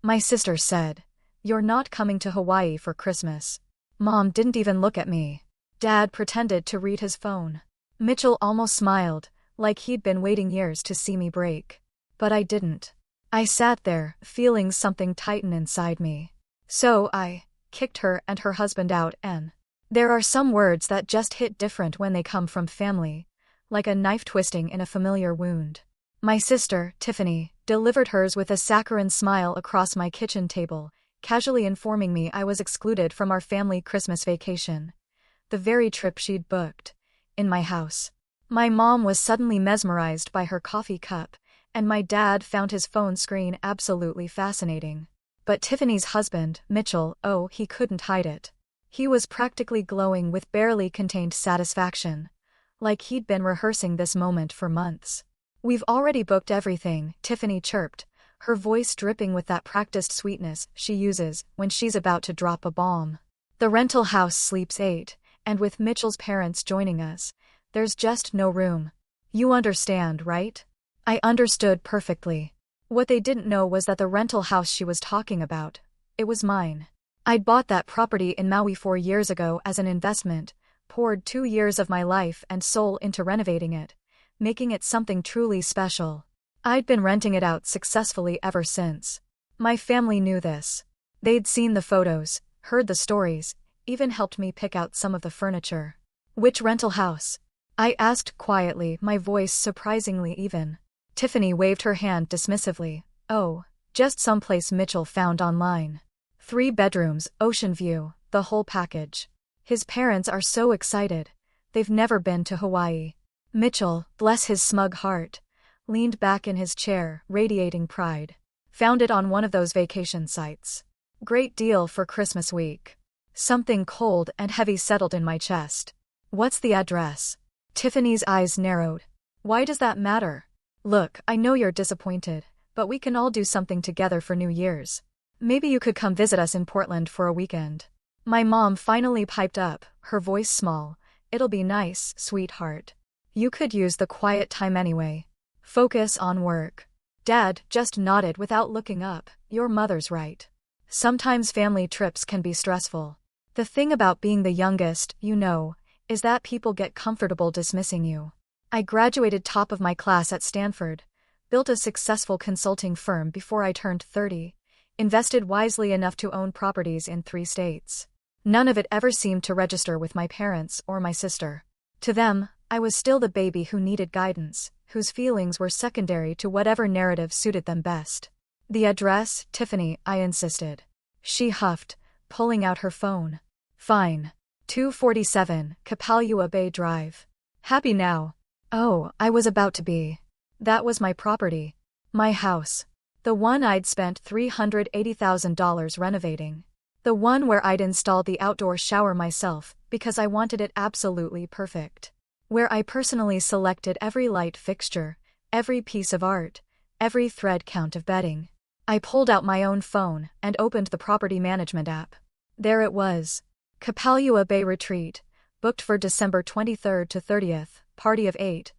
My sister said, "You're not coming to Hawaii for Christmas." Mom didn't even look at me. Dad pretended to read his phone. Mitchell almost smiled, like he'd been waiting years to see me break. But I didn't. I sat there, feeling something tighten inside me. So I kicked her and her husband out, and there are some words that just hit different when they come from family, like a knife twisting in a familiar wound. My sister, Tiffany, delivered hers with a saccharine smile across my kitchen table, casually informing me I was excluded from our family Christmas vacation, the very trip she'd booked, in my house. My mom was suddenly mesmerized by her coffee cup, and my dad found his phone screen absolutely fascinating. But Tiffany's husband, Mitchell, oh, he couldn't hide it. He was practically glowing with barely contained satisfaction, like he'd been rehearsing this moment for months. "We've already booked everything," Tiffany chirped, her voice dripping with that practiced sweetness she uses when she's about to drop a bomb. "The rental house sleeps 8, and with Mitchell's parents joining us, there's just no room. You understand, right?" I understood perfectly. What they didn't know was that the rental house she was talking about, it was mine. I'd bought that property in Maui 4 years ago as an investment, poured 2 years of my life and soul into renovating it, making it something truly special. I'd been renting it out successfully ever since. My family knew this. They'd seen the photos, heard the stories, even helped me pick out some of the furniture. "Which rental house?" I asked quietly, my voice surprisingly even. Tiffany waved her hand dismissively. "Oh, just someplace Mitchell found online. 3 bedrooms, ocean view, the whole package. His parents are so excited. They've never been to Hawaii." Mitchell, bless his smug heart, leaned back in his chair, radiating pride. "Found it on one of those vacation sites. Great deal for Christmas week." Something cold and heavy settled in my chest. "What's the address?" Tiffany's eyes narrowed. "Why does that matter? Look, I know you're disappointed, but we can all do something together for New Year's. Maybe you could come visit us in Portland for a weekend." My mom finally piped up, her voice small. "It'll be nice, sweetheart. You could use the quiet time anyway. Focus on work." Dad just nodded without looking up. "Your mother's right. Sometimes family trips can be stressful. The thing about being the youngest, you know, is that people get comfortable dismissing you. I graduated top of my class at Stanford, built a successful consulting firm before I turned 30, invested wisely enough to own properties in 3 states. None of it ever seemed to register with my parents or my sister. To them, I was still the baby who needed guidance, whose feelings were secondary to whatever narrative suited them best. "The address, Tiffany," I insisted. She huffed, pulling out her phone. "Fine. 247, Kapalua Bay Drive." "Happy now?" Oh, I was about to be. That was my property. My house. The one I'd spent $380,000 renovating. The one where I'd installed the outdoor shower myself because I wanted it absolutely perfect. Where I personally selected every light fixture, every piece of art, every thread count of bedding. I pulled out my own phone and opened the property management app. There it was. Kapalua Bay Retreat, booked for December 23rd to 30th, party of 8,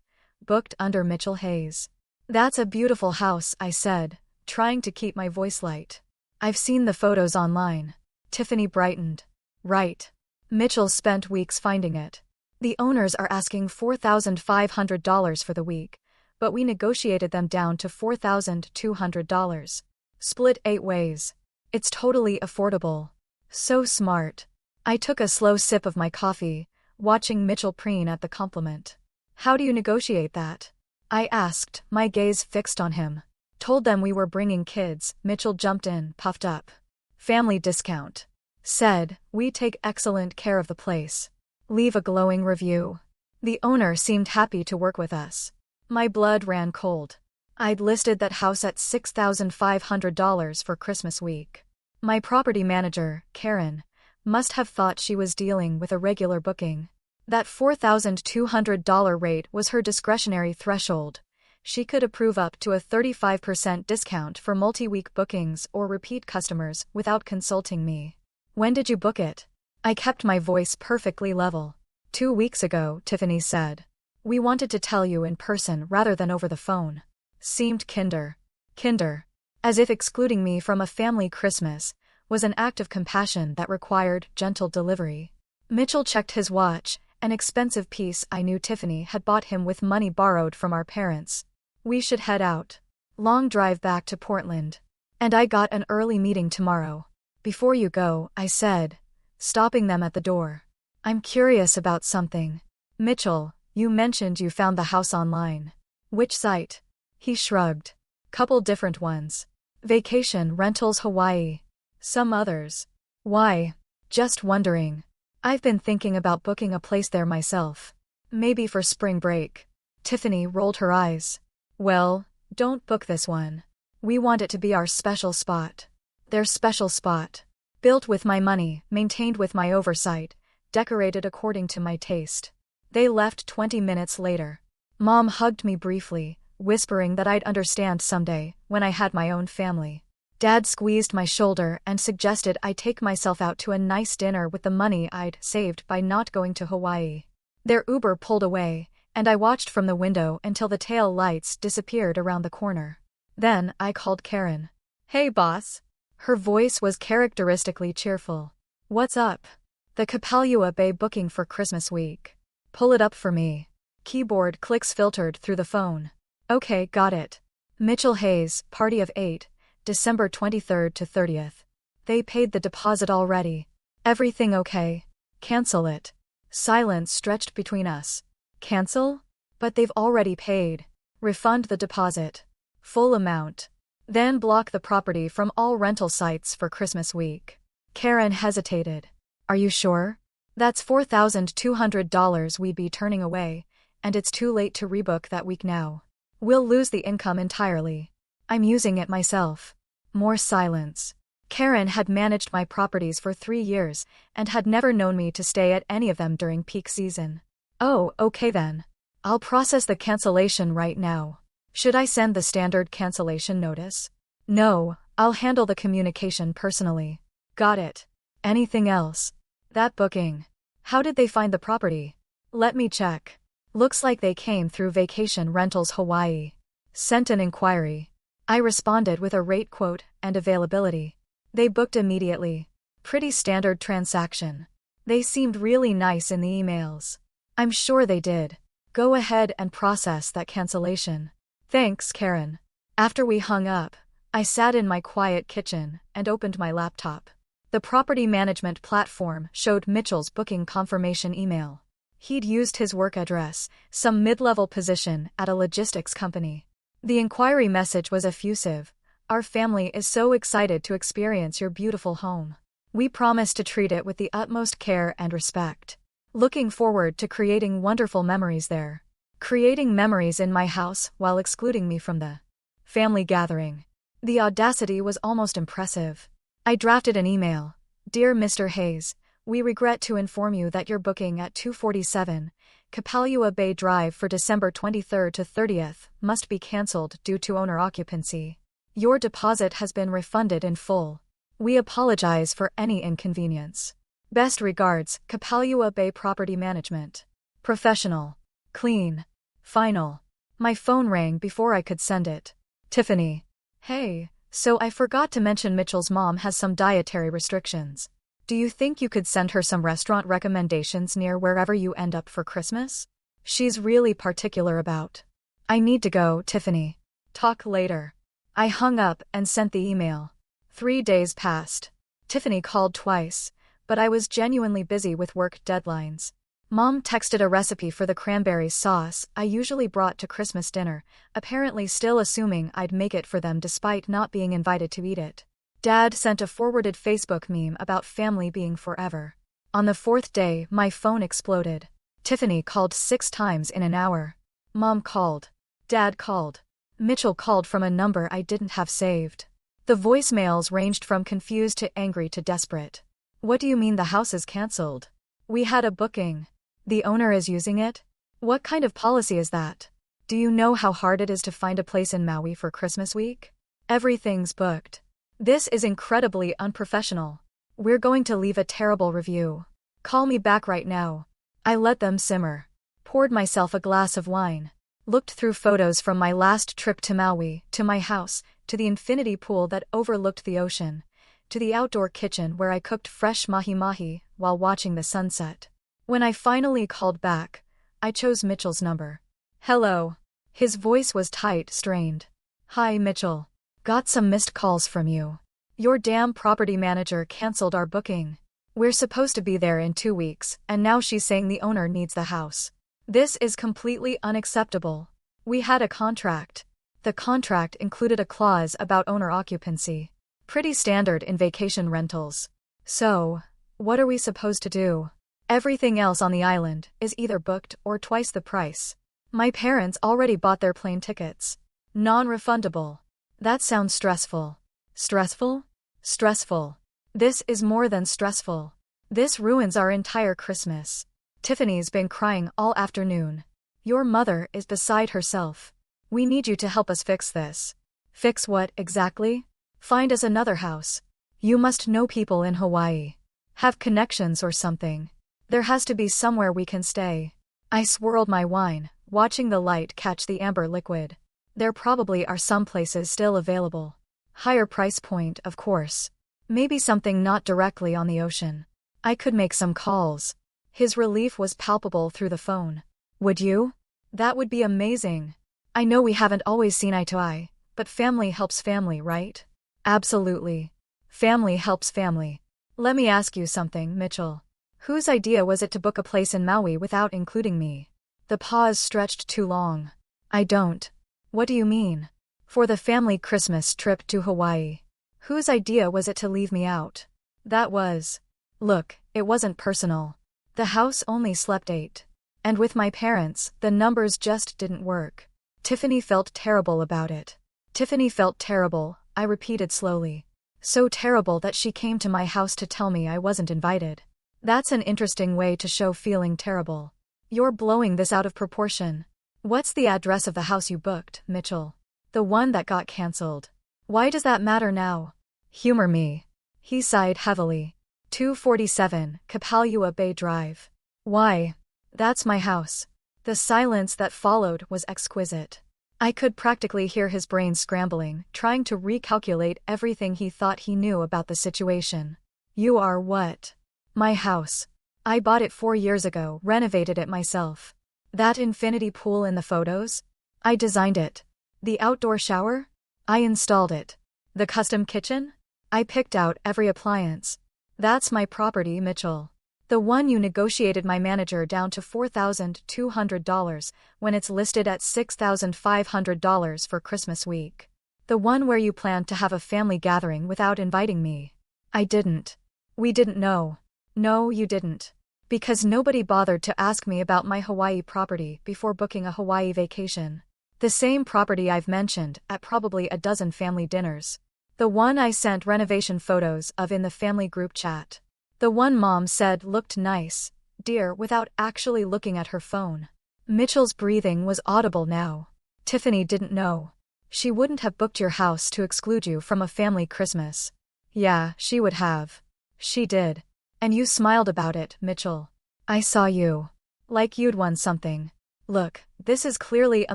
booked under Mitchell Hayes. "That's a beautiful house," I said, trying to keep my voice light. "I've seen the photos online." Tiffany brightened. "Right. Mitchell spent weeks finding it. The owners are asking $4,500 for the week, but we negotiated them down to $4,200. Split 8 ways. It's totally affordable." So smart. I took a slow sip of my coffee, watching Mitchell preen at the compliment. "How do you negotiate that?" I asked, my gaze fixed on him. "Told them we were bringing kids," Mitchell jumped in, puffed up. "Family discount. Said, we take excellent care of the place. Leave a glowing review." The owner seemed happy to work with us. My blood ran cold. I'd listed that house at $6,500 for Christmas week. My property manager, Karen, must have thought she was dealing with a regular booking. That $4,200 rate was her discretionary threshold. She could approve up to a 35% discount for multi-week bookings or repeat customers without consulting me. "When did you book it?" I kept my voice perfectly level. 2 weeks ago, Tiffany said. "We wanted to tell you in person rather than over the phone." Seemed kinder. Kinder. as if excluding me from a family Christmas was an act of compassion that required gentle delivery. Mitchell checked his watch, an expensive piece I knew Tiffany had bought him with money borrowed from our parents. We should head out. Long drive back to Portland. And I got an early meeting tomorrow. Before you go, I said, stopping them at the door. I'm curious about something. Mitchell, you mentioned you found the house online. Which site? He shrugged. Couple different ones. Vacation Rentals Hawaii. Some others. Why? Just wondering. I've been thinking about booking a place there myself. Maybe for spring break. Tiffany rolled her eyes. Well, don't book this one. We want it to be our special spot. Their special spot. Built with my money, maintained with my oversight, decorated according to my taste. They left 20 minutes later. Mom hugged me briefly, whispering that I'd understand someday, when I had my own family. Dad squeezed my shoulder and suggested I take myself out to a nice dinner with the money I'd saved by not going to Hawaii. Their Uber pulled away, and I watched from the window until the tail lights disappeared around the corner. Then I called Karen. Hey boss. Her voice was characteristically cheerful. What's up? The Kapalua Bay booking for Christmas week. Pull it up for me. Keyboard clicks filtered through the phone. Okay, got it. Mitchell Hayes, party of 8, December 23rd to 30th. They paid the deposit already. Everything okay? Cancel it. Silence stretched between us. Cancel? But they've already paid. Refund the deposit. Full amount. Then block the property from all rental sites for Christmas week. Karen hesitated. Are you sure? That's $4,200 we'd be turning away, and it's too late to rebook that week now. We'll lose the income entirely. I'm using it myself. More silence. Karen had managed my properties for 3 years and had never known me to stay at any of them during peak season. Oh, okay then. I'll process the cancellation right now. Should I send the standard cancellation notice? No, I'll handle the communication personally. Got it. Anything else? That booking. How did they find the property? Let me check. Looks like they came through Vacation Rentals Hawaii. Sent an inquiry. I responded with a rate quote and availability. They booked immediately. Pretty standard transaction. They seemed really nice in the emails. I'm sure they did. Go ahead and process that cancellation. Thanks, Karen. After we hung up, I sat in my quiet kitchen and opened my laptop. The property management platform showed Mitchell's booking confirmation email. He'd used his work address, some mid-level position at a logistics company. The inquiry message was effusive. Our family is so excited to experience your beautiful home. We promise to treat it with the utmost care and respect. Looking forward to creating wonderful memories there. Creating memories in my house while excluding me from the family gathering. The audacity was almost impressive. I drafted an email. Dear Mr. Hayes, we regret to inform you that your booking at 247 Kapalua Bay Drive for December 23rd to 30th must be cancelled due to owner occupancy. Your deposit has been refunded in full. We apologize for any inconvenience. Best regards, Kapalua Bay Property Management. Professional. Clean. Final. My phone rang before I could send it. Tiffany. Hey, so I forgot to mention Mitchell's mom has some dietary restrictions. Do you think you could send her some restaurant recommendations near wherever you end up for Christmas? She's really particular about. I need to go, Tiffany. Talk later. I hung up and sent the email. 3 days passed. Tiffany called twice, but I was genuinely busy with work deadlines. Mom texted a recipe for the cranberry sauce I usually brought to Christmas dinner, apparently still assuming I'd make it for them despite not being invited to eat it. Dad sent a forwarded Facebook meme about family being forever. On the 4th day, my phone exploded. Tiffany called 6 times in an hour. Mom called. Dad called. Mitchell called from a number I didn't have saved. The voicemails ranged from confused to angry to desperate. What do you mean the house is cancelled? We had a booking. The owner is using it? What kind of policy is that? Do you know how hard it is to find a place in Maui for Christmas week? Everything's booked. This is incredibly unprofessional. We're going to leave a terrible review. Call me back right now. I let them simmer. Poured myself a glass of wine. Looked through photos from my last trip to Maui, to my house, to the infinity pool that overlooked the ocean, to the outdoor kitchen where I cooked fresh mahi-mahi while watching the sunset. When I finally called back, I chose Mitchell's number. Hello. His voice was tight, strained. Hi, Mitchell. Got some missed calls from you. Your damn property manager canceled our booking. We're supposed to be there in 2 weeks, and now she's saying the owner needs the house. This is completely unacceptable. We had a contract. The contract included a clause about owner occupancy. Pretty standard in vacation rentals. So, what are we supposed to do? Everything else on the island is either booked or twice the price. My parents already bought their plane tickets. Non-refundable. That sounds stressful. Stressful? Stressful. This is more than stressful. This ruins our entire Christmas. Tiffany's been crying all afternoon. Your mother is beside herself. We need you to help us fix this. Fix what exactly? Find us another house. You must know people in Hawaii. Have connections or something. There has to be somewhere we can stay. I swirled my wine, watching the light catch the amber liquid. There probably are some places still available. Higher price point, of course. Maybe something not directly on the ocean. I could make some calls. His relief was palpable through the phone. Would you? That would be amazing. I know we haven't always seen eye to eye, but family helps family, right? Absolutely. Family helps family. Let me ask you something, Mitchell. Whose idea was it to book a place in Maui without including me? The pause stretched too long. I don't. What do you mean? For the family Christmas trip to Hawaii. Whose idea was it to leave me out? That was. Look, it wasn't personal. The house only slept 8. And with my parents, the numbers just didn't work. Tiffany felt terrible about it. Tiffany felt terrible, I repeated slowly. So terrible that she came to my house to tell me I wasn't invited. That's an interesting way to show feeling terrible. You're blowing this out of proportion. What's the address of the house you booked, Mitchell? The one that got canceled. Why does that matter now? Humor me. He sighed heavily. 247, Kapalua Bay Drive. Why? That's my house. The silence that followed was exquisite. I could practically hear his brain scrambling, trying to recalculate everything he thought he knew about the situation. You are what? My house. I bought it 4 years ago, renovated it myself. That infinity pool in the photos? I designed it. The outdoor shower? I installed it. The custom kitchen? I picked out every appliance. That's my property, Mitchell. The one you negotiated my manager down to $4,200 when it's listed at $6,500 for Christmas week. The one where you planned to have a family gathering without inviting me. I didn't. We didn't know. No, you didn't. Because nobody bothered to ask me about my Hawaii property before booking a Hawaii vacation. The same property I've mentioned at probably a dozen family dinners. The one I sent renovation photos of in the family group chat. The one Mom said looked nice, dear, without actually looking at her phone. Mitchell's breathing was audible now. Tiffany didn't know. She wouldn't have booked your house to exclude you from a family Christmas. Yeah, she would have. She did. And you smiled about it, Mitchell. I saw you. Like you'd won something. Look, this is clearly a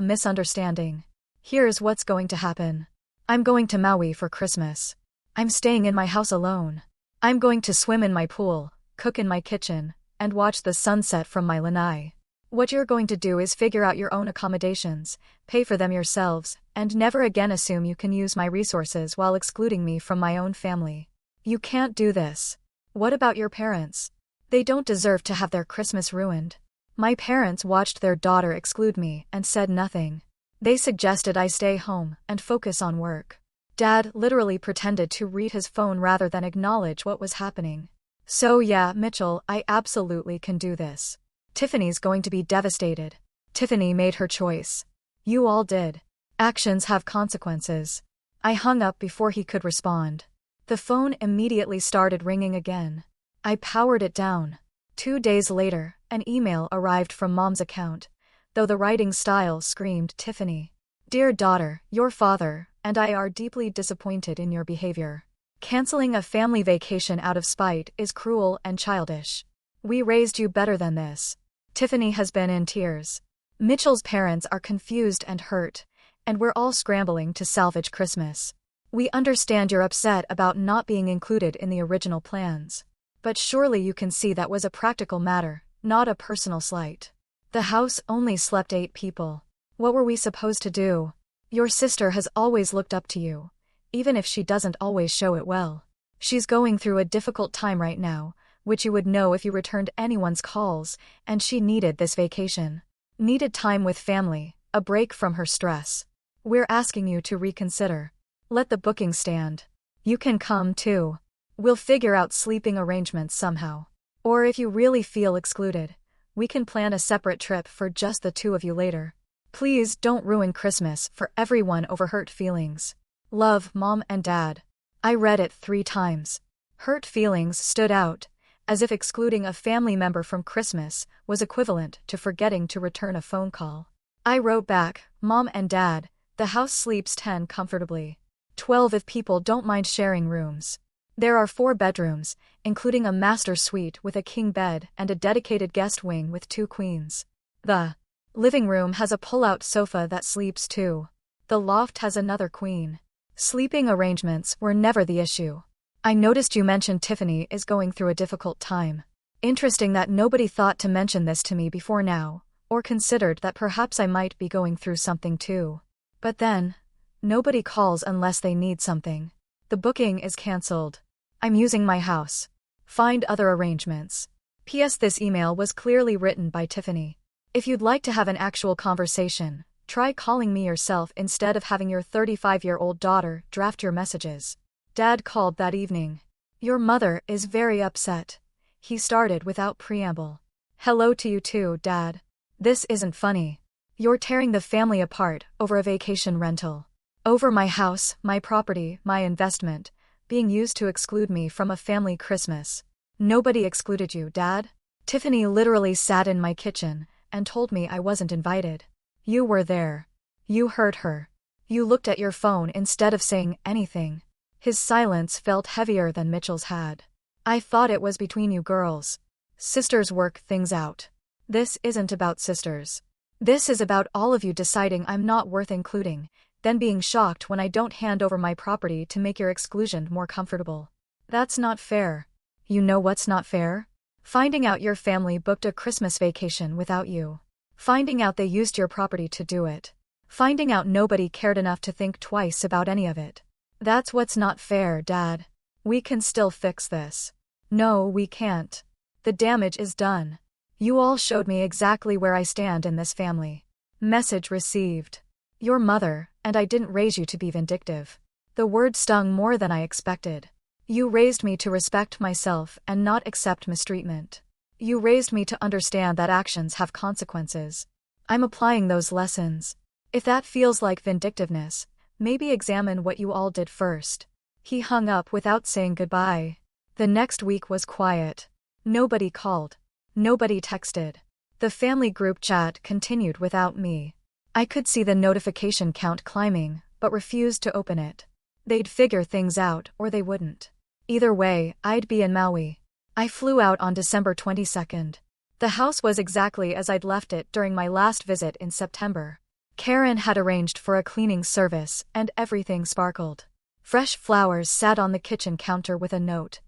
misunderstanding. Here's what's going to happen. I'm going to Maui for Christmas. I'm staying in my house alone. I'm going to swim in my pool, cook in my kitchen, and watch the sunset from my lanai. What you're going to do is figure out your own accommodations, pay for them yourselves, and never again assume you can use my resources while excluding me from my own family. You can't do this. What about your parents? They don't deserve to have their Christmas ruined. My parents watched their daughter exclude me and said nothing. They suggested I stay home and focus on work. Dad literally pretended to read his phone rather than acknowledge what was happening. So yeah, Mitchell, I absolutely can do this. Tiffany's going to be devastated. Tiffany made her choice. You all did. Actions have consequences. I hung up before he could respond. The phone immediately started ringing again. I powered it down. 2 days later, an email arrived from Mom's account, though the writing style screamed Tiffany. Dear daughter, your father and I are deeply disappointed in your behavior. Canceling a family vacation out of spite is cruel and childish. We raised you better than this. Tiffany has been in tears. Mitchell's parents are confused and hurt, and we're all scrambling to salvage Christmas. We understand you're upset about not being included in the original plans. But surely you can see that was a practical matter, not a personal slight. The house only slept 8 people. What were we supposed to do? Your sister has always looked up to you, even if she doesn't always show it well. She's going through a difficult time right now, which you would know if you returned anyone's calls, and she needed this vacation. Needed time with family, a break from her stress. We're asking you to reconsider. Let the booking stand. You can come too. We'll figure out sleeping arrangements somehow. Or if you really feel excluded, we can plan a separate trip for just the 2 of you later. Please don't ruin Christmas for everyone over hurt feelings. Love, Mom and Dad. I read it 3 times. Hurt feelings stood out, as if excluding a family member from Christmas was equivalent to forgetting to return a phone call. I wrote back, Mom and Dad, the house sleeps 10 comfortably. 12 if people don't mind sharing rooms. There are 4 bedrooms, including a master suite with a king bed and a dedicated guest wing with 2 queens. The living room has a pull-out sofa that sleeps 2. The loft has another queen. Sleeping arrangements were never the issue. I noticed you mentioned Tiffany is going through a difficult time. Interesting that nobody thought to mention this to me before now, or considered that perhaps I might be going through something too. But then, nobody calls unless they need something. The booking is cancelled. I'm using my house. Find other arrangements. P.S. This email was clearly written by Tiffany. If you'd like to have an actual conversation, try calling me yourself instead of having your 35-year-old daughter draft your messages. Dad called that evening. Your mother is very upset. He started without preamble. Hello to you too, Dad. This isn't funny. You're tearing the family apart over a vacation rental. Over my house, my property, my investment, being used to exclude me from a family Christmas. Nobody excluded you, Dad. Tiffany literally sat in my kitchen and told me I wasn't invited. You were there. You heard her. You looked at your phone instead of saying anything. His silence felt heavier than Mitchell's had. I thought it was between you girls. Sisters work things out. This isn't about sisters. This is about all of you deciding I'm not worth including, then being shocked when I don't hand over my property to make your exclusion more comfortable. That's not fair. You know what's not fair? Finding out your family booked a Christmas vacation without you. Finding out they used your property to do it. Finding out nobody cared enough to think twice about any of it. That's what's not fair, Dad. We can still fix this. No, we can't. The damage is done. You all showed me exactly where I stand in this family. Message received. Your mother, and I didn't raise you to be vindictive. The word stung more than I expected. You raised me to respect myself and not accept mistreatment. You raised me to understand that actions have consequences. I'm applying those lessons. If that feels like vindictiveness, maybe examine what you all did first. He hung up without saying goodbye. The next week was quiet. Nobody called. Nobody texted. The family group chat continued without me. I could see the notification count climbing, but refused to open it. They'd figure things out or they wouldn't. Either way, I'd be in Maui. I flew out on December 22nd. The house was exactly as I'd left it during my last visit in September. Karen had arranged for a cleaning service and everything sparkled. Fresh flowers sat on the kitchen counter with a note.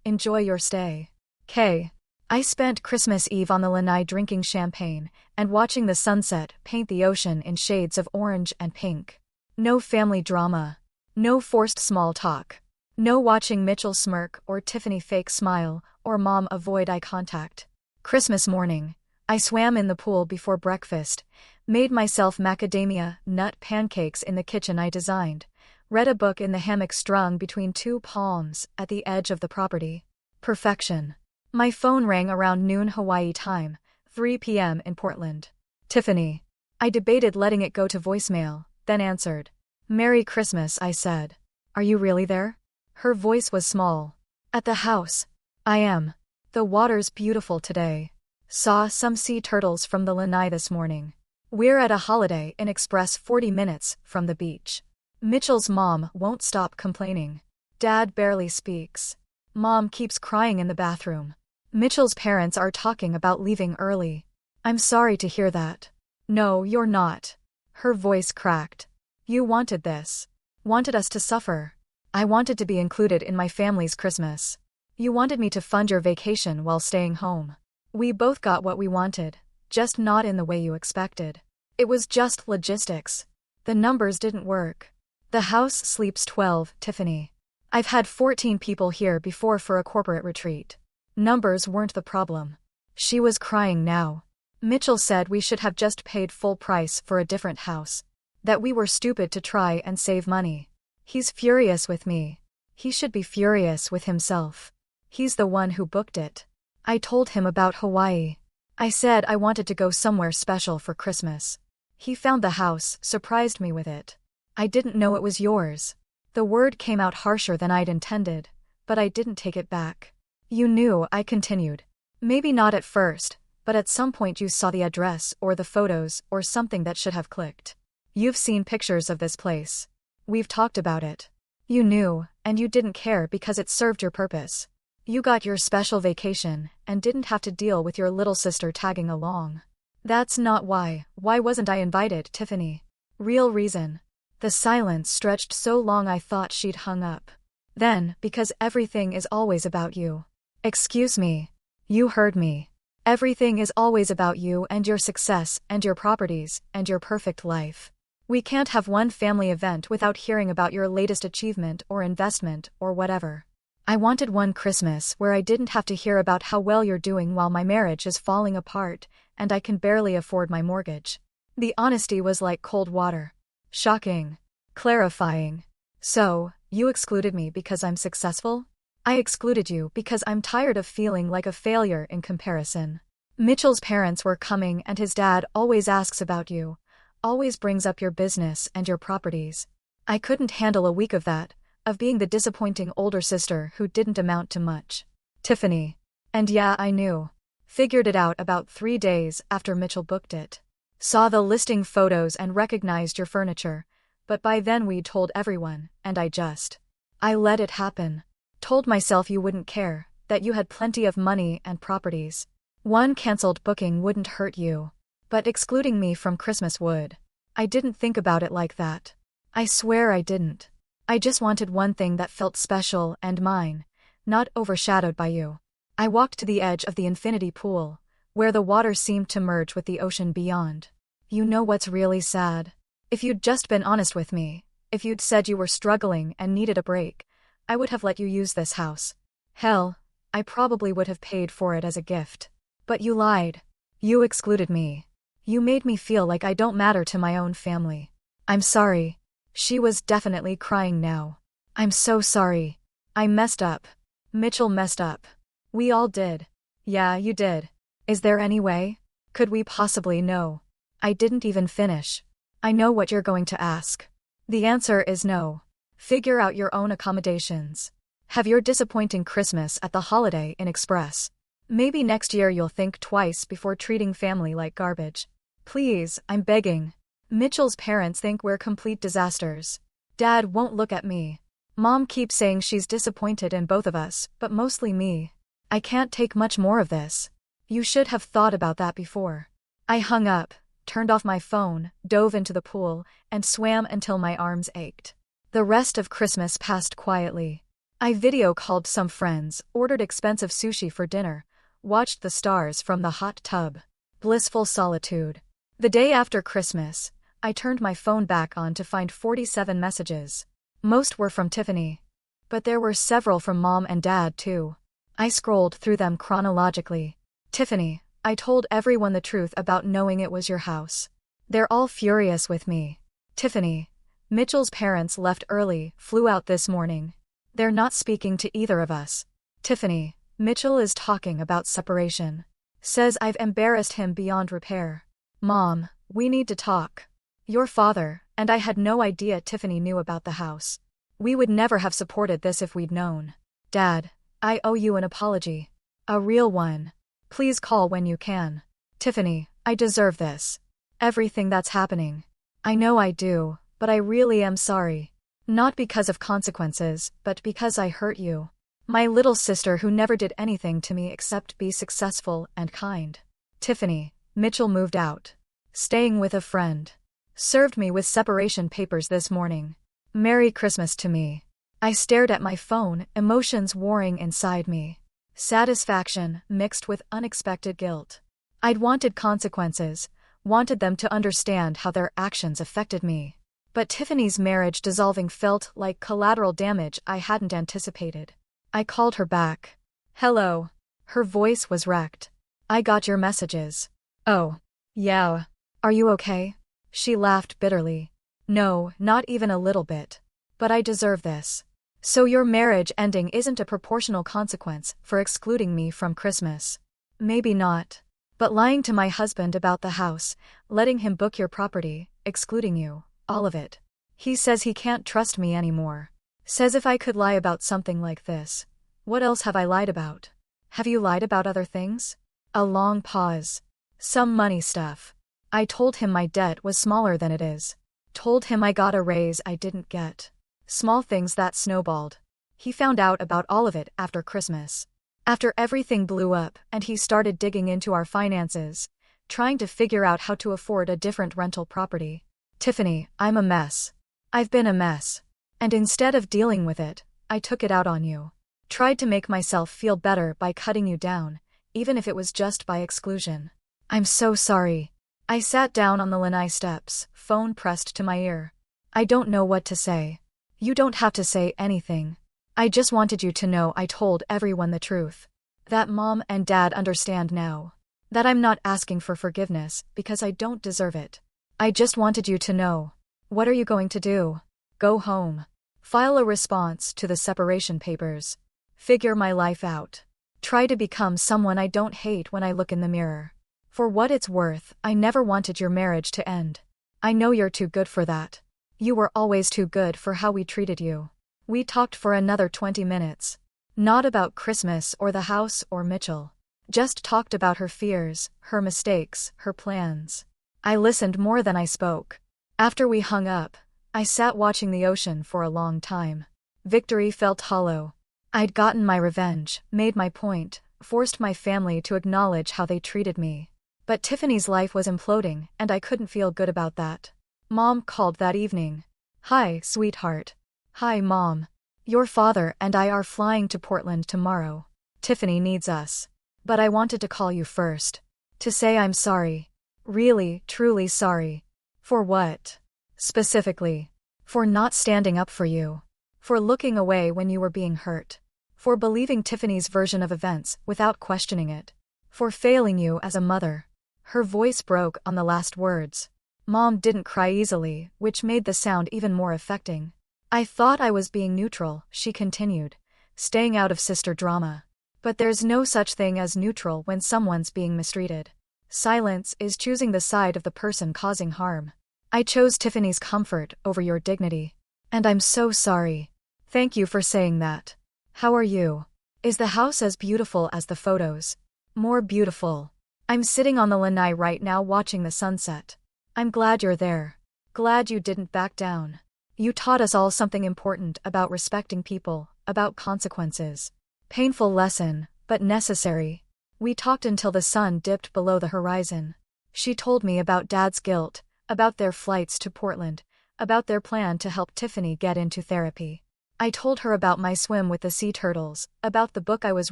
Enjoy your stay. K. I spent Christmas Eve on the lanai drinking champagne and watching the sunset paint the ocean in shades of orange and pink. No family drama. No forced small talk. No watching Mitchell smirk or Tiffany fake smile or Mom avoid eye contact. Christmas morning, I swam in the pool before breakfast, made myself macadamia nut pancakes in the kitchen I designed, read a book in the hammock strung between 2 palms at the edge of the property. Perfection. My phone rang around noon Hawaii time, 3 p.m. in Portland. Tiffany. I debated letting it go to voicemail, then answered. Merry Christmas, I said. Are you really there? Her voice was small. At the house. I am. The water's beautiful today. Saw some sea turtles from the lanai this morning. We're at a Holiday Inn Express 40 minutes from the beach. Mitchell's mom won't stop complaining. Dad barely speaks. Mom keeps crying in the bathroom. Mitchell's parents are talking about leaving early. I'm sorry to hear that. No, you're not. Her voice cracked. You wanted this. Wanted us to suffer. I wanted to be included in my family's Christmas. You wanted me to fund your vacation while staying home. We both got what we wanted, just not in the way you expected. It was just logistics. The numbers didn't work. The house sleeps 12, Tiffany. I've had 14 people here before for a corporate retreat. Numbers weren't the problem. She was crying now. Mitchell said we should have just paid full price for a different house. That we were stupid to try and save money. He's furious with me. He should be furious with himself. He's the one who booked it. I told him about Hawaii. I said I wanted to go somewhere special for Christmas. He found the house, surprised me with it. I didn't know it was yours. The word came out harsher than I'd intended, but I didn't take it back. You knew, I continued. Maybe not at first, but at some point you saw the address or the photos or something that should have clicked. You've seen pictures of this place. We've talked about it. You knew, and you didn't care because it served your purpose. You got your special vacation and didn't have to deal with your little sister tagging along. That's not why. Why wasn't I invited, Tiffany? Real reason. The silence stretched so long I thought she'd hung up. Then, because everything is always about you. Excuse me. You heard me. Everything is always about you and your success and your properties and your perfect life. We can't have one family event without hearing about your latest achievement or investment or whatever. I wanted one Christmas where I didn't have to hear about how well you're doing while my marriage is falling apart and I can barely afford my mortgage. The honesty was like cold water. Shocking. Clarifying. So, you excluded me because I'm successful? I excluded you because I'm tired of feeling like a failure in comparison. Mitchell's parents were coming and his dad always asks about you, always brings up your business and your properties. I couldn't handle a week of that, of being the disappointing older sister who didn't amount to much. Tiffany. And yeah, I knew. Figured it out about 3 days after Mitchell booked it. Saw the listing photos and recognized your furniture, but by then we'd told everyone, and I let it happen. Told myself you wouldn't care, that you had plenty of money and properties. One canceled booking wouldn't hurt you, but excluding me from Christmas would. I didn't think about it like that. I swear I didn't. I just wanted one thing that felt special and mine, not overshadowed by you. I walked to the edge of the infinity pool, where the water seemed to merge with the ocean beyond. You know what's really sad? If you'd just been honest with me, if you'd said you were struggling and needed a break, I would have let you use this house. Hell, I probably would have paid for it as a gift. But you lied. You excluded me. You made me feel like I don't matter to my own family. I'm sorry. She was definitely crying now. I'm so sorry. I messed up. Mitchell messed up. We all did. Yeah, you did. Is there any way? Could we possibly know? I didn't even finish. I know what you're going to ask. The answer is no. Figure out your own accommodations. Have your disappointing Christmas at the Holiday Inn Express. Maybe next year you'll think twice before treating family like garbage. Please, I'm begging. Mitchell's parents think we're complete disasters. Dad won't look at me. Mom keeps saying she's disappointed in both of us, but mostly me. I can't take much more of this. You should have thought about that before. I hung up, turned off my phone, dove into the pool, and swam until my arms ached. The rest of Christmas passed quietly. I video called some friends, ordered expensive sushi for dinner, watched the stars from the hot tub. Blissful solitude. The day after Christmas, I turned my phone back on to find 47 messages. Most were from Tiffany. But there were several from Mom and Dad too. I scrolled through them chronologically. Tiffany, I told everyone the truth about knowing it was your house. They're all furious with me. Tiffany, Mitchell's parents left early, flew out this morning. They're not speaking to either of us. Tiffany, Mitchell is talking about separation. Says I've embarrassed him beyond repair. Mom, we need to talk. Your father, and I had no idea Tiffany knew about the house. We would never have supported this if we'd known. Dad, I owe you an apology. A real one. Please call when you can. Tiffany, I deserve this. Everything that's happening. I know I do, but I really am sorry. Not because of consequences, but because I hurt you. My little sister who never did anything to me except be successful and kind. Tiffany, Mitchell moved out. Staying with a friend. Served me with separation papers this morning. Merry Christmas to me. I stared at my phone, emotions warring inside me. Satisfaction mixed with unexpected guilt. I'd wanted consequences, wanted them to understand how their actions affected me. But Tiffany's marriage dissolving felt like collateral damage I hadn't anticipated. I called her back. Hello. Her voice was wrecked. I got your messages. Oh. Yeah. Are you okay? She laughed bitterly. No, not even a little bit. But I deserve this. So your marriage ending isn't a proportional consequence for excluding me from Christmas. Maybe not. But lying to my husband about the house, letting him book your property, excluding you, all of it. He says he can't trust me anymore. Says if I could lie about something like this. What else have I lied about? Have you lied about other things? A long pause. Some money stuff. I told him my debt was smaller than it is. Told him I got a raise I didn't get. Small things that snowballed. He found out about all of it after Christmas. After everything blew up and he started digging into our finances, trying to figure out how to afford a different rental property. Tiffany, I'm a mess. I've been a mess. And instead of dealing with it, I took it out on you. Tried to make myself feel better by cutting you down, even if it was just by exclusion. I'm so sorry. I sat down on the lanai steps, phone pressed to my ear. I don't know what to say. You don't have to say anything. I just wanted you to know I told everyone the truth. That Mom and Dad understand now. That I'm not asking for forgiveness because I don't deserve it. I just wanted you to know. What are you going to do? Go home. File a response to the separation papers. Figure my life out. Try to become someone I don't hate when I look in the mirror. For what it's worth, I never wanted your marriage to end. I know you're too good for that. You were always too good for how we treated you. We talked for another 20 minutes. Not about Christmas or the house or Mitchell. Just talked about her fears, her mistakes, her plans. I listened more than I spoke. After we hung up, I sat watching the ocean for a long time. Victory felt hollow. I'd gotten my revenge, made my point, forced my family to acknowledge how they treated me. But Tiffany's life was imploding, and I couldn't feel good about that. Mom called that evening. Hi, sweetheart. Hi, Mom. Your father and I are flying to Portland tomorrow. Tiffany needs us. But I wanted to call you first. To say I'm sorry. Really, truly sorry. For what? Specifically. For not standing up for you. For looking away when you were being hurt. For believing Tiffany's version of events without questioning it. For failing you as a mother. Her voice broke on the last words. Mom didn't cry easily, which made the sound even more affecting. I thought I was being neutral, she continued, staying out of sister drama. But there's no such thing as neutral when someone's being mistreated. Silence is choosing the side of the person causing harm. I chose Tiffany's comfort over your dignity. And I'm so sorry. Thank you for saying that. How are you? Is the house as beautiful as the photos? More beautiful. I'm sitting on the lanai right now watching the sunset. I'm glad you're there. Glad you didn't back down. You taught us all something important about respecting people, about consequences. Painful lesson, but necessary. We talked until the sun dipped below the horizon. She told me about Dad's guilt, about their flights to Portland, about their plan to help Tiffany get into therapy. I told her about my swim with the sea turtles, about the book I was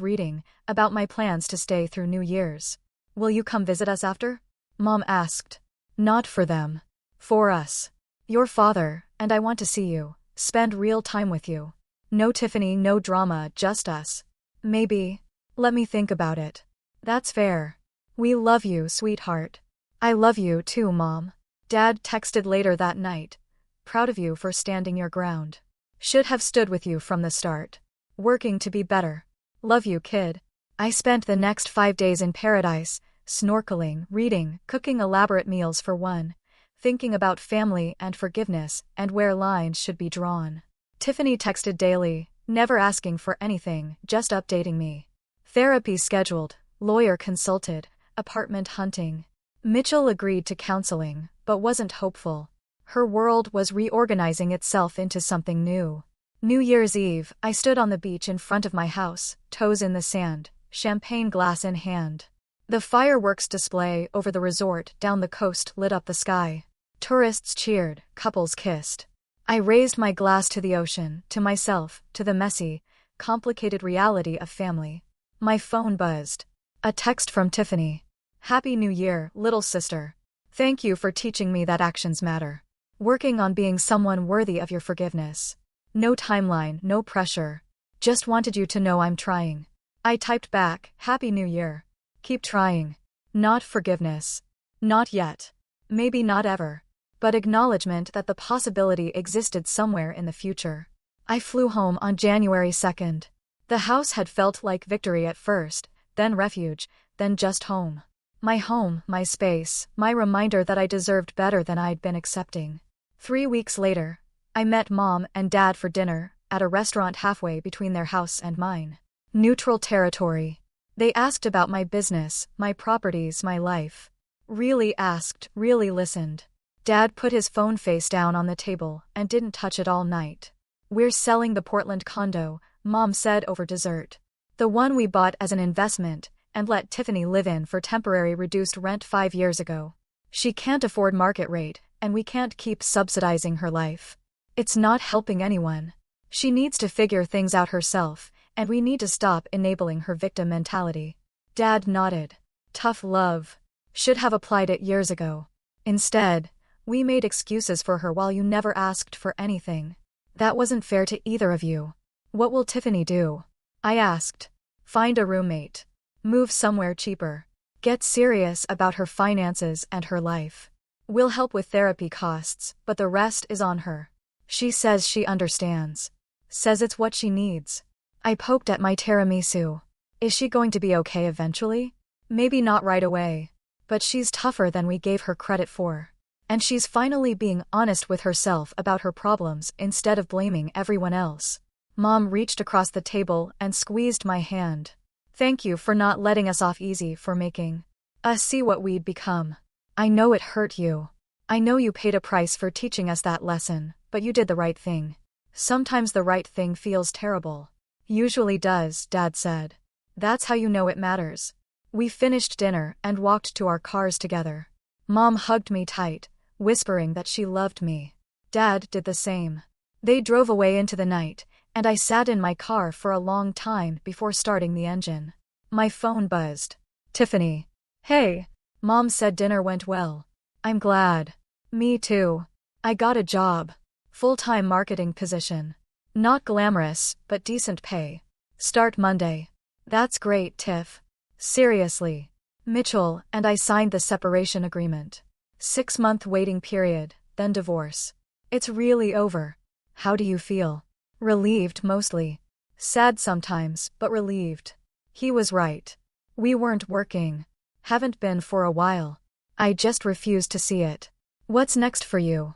reading, about my plans to stay through New Year's. Will you come visit us after? Mom asked. Not for them. For us. Your father, and I want to see you, spend real time with you. No Tiffany, no drama, just us. Maybe. Let me think about it. That's fair. We love you, sweetheart. I love you too, Mom. Dad texted later that night. Proud of you for standing your ground. Should have stood with you from the start. Working to be better. Love you, kid. I spent the next 5 days in paradise, snorkeling, reading, cooking elaborate meals for one, thinking about family and forgiveness and where lines should be drawn. Tiffany texted daily, never asking for anything, just updating me. Therapy scheduled, lawyer consulted, apartment hunting. Mitchell agreed to counseling, but wasn't hopeful. Her world was reorganizing itself into something new. New Year's Eve, I stood on the beach in front of my house, toes in the sand, champagne glass in hand. The fireworks display over the resort down the coast lit up the sky. Tourists cheered, couples kissed. I raised my glass to the ocean, to myself, to the messy, complicated reality of family. My phone buzzed. A text from Tiffany. Happy New Year, little sister. Thank you for teaching me that actions matter. Working on being someone worthy of your forgiveness. No timeline, no pressure. Just wanted you to know I'm trying. I typed back, Happy New Year. Keep trying. Not forgiveness. Not yet. Maybe not ever. But acknowledgement that the possibility existed somewhere in the future. I flew home on January 2nd. The house had felt like victory at first, then refuge, then just home. My space, my reminder that I deserved better than I'd been accepting. 3 weeks later, I met Mom and Dad for dinner, at a restaurant halfway between their house and mine. Neutral territory. They asked about my business, my properties, my life. Really asked, really listened. Dad put his phone face down on the table and didn't touch it all night. We're selling the Portland condo, Mom said over dessert. The one we bought as an investment and let Tiffany live in for temporary reduced rent 5 years ago. She can't afford market rate, and we can't keep subsidizing her life. It's not helping anyone. She needs to figure things out herself, and we need to stop enabling her victim mentality. Dad nodded. Tough love. Should have applied it years ago. Instead, we made excuses for her while you never asked for anything. That wasn't fair to either of you. What will Tiffany do? I asked. Find a roommate. Move somewhere cheaper. Get serious about her finances and her life. We'll help with therapy costs, but the rest is on her. She says she understands. Says it's what she needs. I poked at my tiramisu. Is she going to be okay eventually? Maybe not right away. But she's tougher than we gave her credit for. And she's finally being honest with herself about her problems instead of blaming everyone else. Mom reached across the table and squeezed my hand. Thank you for not letting us off easy, for making us see what we'd become. I know it hurt you. I know you paid a price for teaching us that lesson, but you did the right thing. Sometimes the right thing feels terrible. Usually does, Dad said. That's how you know it matters. We finished dinner and walked to our cars together. Mom hugged me tight, whispering that she loved me. Dad did the same. They drove away into the night, and I sat in my car for a long time before starting the engine. My phone buzzed. Tiffany. Hey. Mom said dinner went well. I'm glad. Me too. I got a job. Full-time marketing position. Not glamorous, but decent pay. Start Monday. That's great, Tiff. Seriously. Mitchell and I signed the separation agreement. 6-month waiting period, then divorce. It's really over. How do you feel? Relieved mostly. Sad sometimes, but relieved. He was right. We weren't working. Haven't been for a while. I just refuse to see it. What's next for you?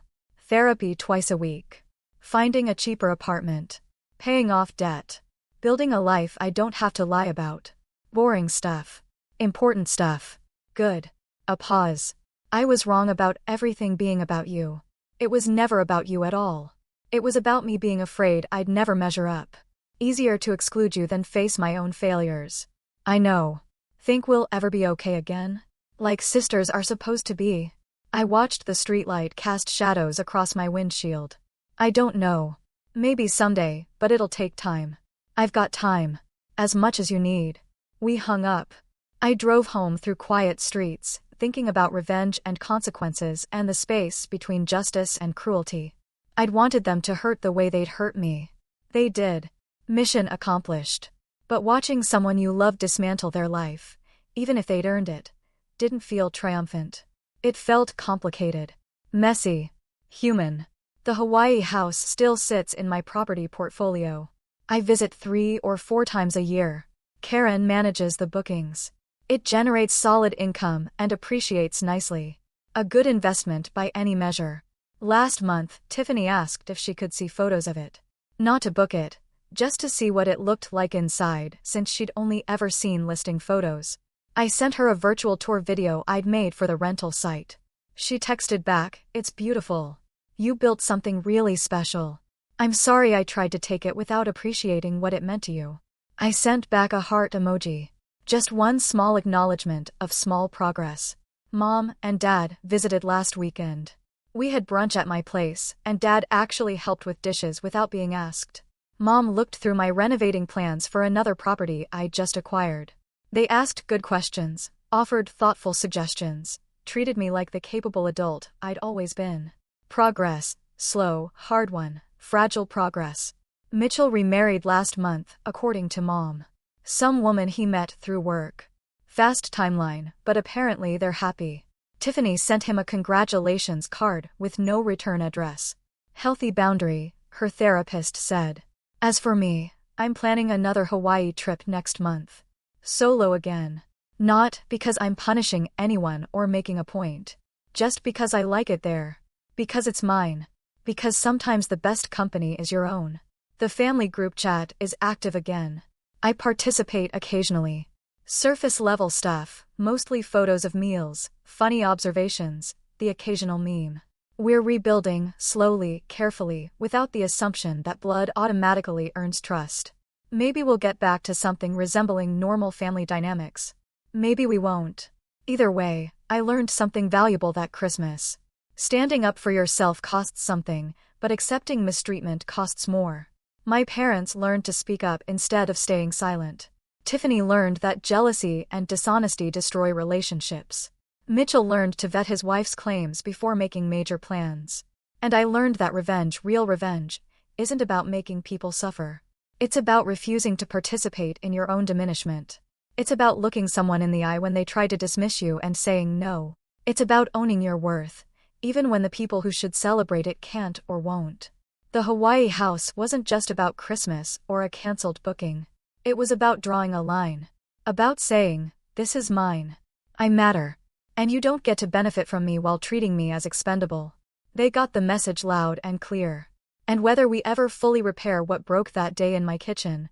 Therapy twice a week. Finding a cheaper apartment. Paying off debt. Building a life I don't have to lie about. Boring stuff. Important stuff. Good. A pause. I was wrong about everything being about you. It was never about you at all. It was about me being afraid I'd never measure up. Easier to exclude you than face my own failures. I know. Think we'll ever be okay again? Like sisters are supposed to be. I watched the streetlight cast shadows across my windshield. I don't know. Maybe someday, but it'll take time. I've got time. As much as you need. We hung up. I drove home through quiet streets, thinking about revenge and consequences and the space between justice and cruelty. I'd wanted them to hurt the way they'd hurt me. They did. Mission accomplished. But watching someone you love dismantle their life, even if they'd earned it, didn't feel triumphant. It felt complicated. Messy. Human. The Hawaii house still sits in my property portfolio. I visit 3 or 4 times a year. Karen manages the bookings. It generates solid income and appreciates nicely. A good investment by any measure. Last month, Tiffany asked if she could see photos of it. Not to book it, just to see what it looked like inside, since she'd only ever seen listing photos. I sent her a virtual tour video I'd made for the rental site. She texted back, "It's beautiful. You built something really special. I'm sorry I tried to take it without appreciating what it meant to you." I sent back a heart emoji. Just one small acknowledgement of small progress. Mom and Dad visited last weekend. We had brunch at my place, and Dad actually helped with dishes without being asked. Mom looked through my renovating plans for another property I'd just acquired. They asked good questions, offered thoughtful suggestions, treated me like the capable adult I'd always been. Progress, slow, hard one, fragile progress. Mitchell remarried last month, according to Mom. Some woman he met through work. Fast timeline, but apparently they're happy. Tiffany sent him a congratulations card with no return address. Healthy boundary, her therapist said. As for me, I'm planning another Hawaii trip next month. Solo again. Not because I'm punishing anyone or making a point. Just because I like it there. Because it's mine. Because sometimes the best company is your own. The family group chat is active again. I participate occasionally. Surface level stuff, mostly photos of meals, funny observations, the occasional meme. We're rebuilding, slowly, carefully, without the assumption that blood automatically earns trust. Maybe we'll get back to something resembling normal family dynamics. Maybe we won't. Either way, I learned something valuable that Christmas. Standing up for yourself costs something, but accepting mistreatment costs more. My parents learned to speak up instead of staying silent. Tiffany learned that jealousy and dishonesty destroy relationships. Mitchell learned to vet his wife's claims before making major plans. And I learned that revenge, real revenge, isn't about making people suffer. It's about refusing to participate in your own diminishment. It's about looking someone in the eye when they try to dismiss you and saying no. It's about owning your worth, even when the people who should celebrate it can't or won't. The Hawaii house wasn't just about Christmas or a canceled booking. It was about drawing a line. About saying, this is mine. I matter. And you don't get to benefit from me while treating me as expendable. They got the message loud and clear. And whether we ever fully repair what broke that day in my kitchen,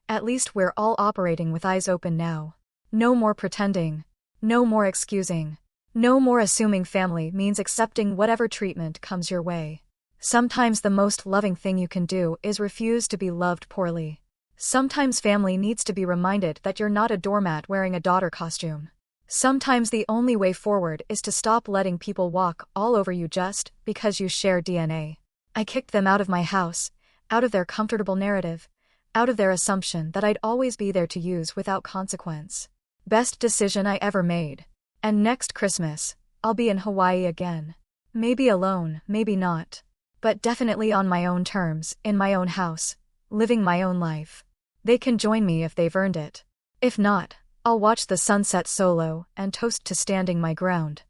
at least we're all operating with eyes open now. No more pretending. No more excusing. No more assuming family means accepting whatever treatment comes your way. Sometimes the most loving thing you can do is refuse to be loved poorly. Sometimes family needs to be reminded that you're not a doormat wearing a daughter costume. Sometimes the only way forward is to stop letting people walk all over you just because you share DNA. I kicked them out of my house, out of their comfortable narrative, out of their assumption that I'd always be there to use without consequence. Best decision I ever made. And next Christmas, I'll be in Hawaii again. Maybe alone, maybe not. But definitely on my own terms, in my own house, living my own life. They can join me if they've earned it. If not, I'll watch the sunset solo and toast to standing my ground.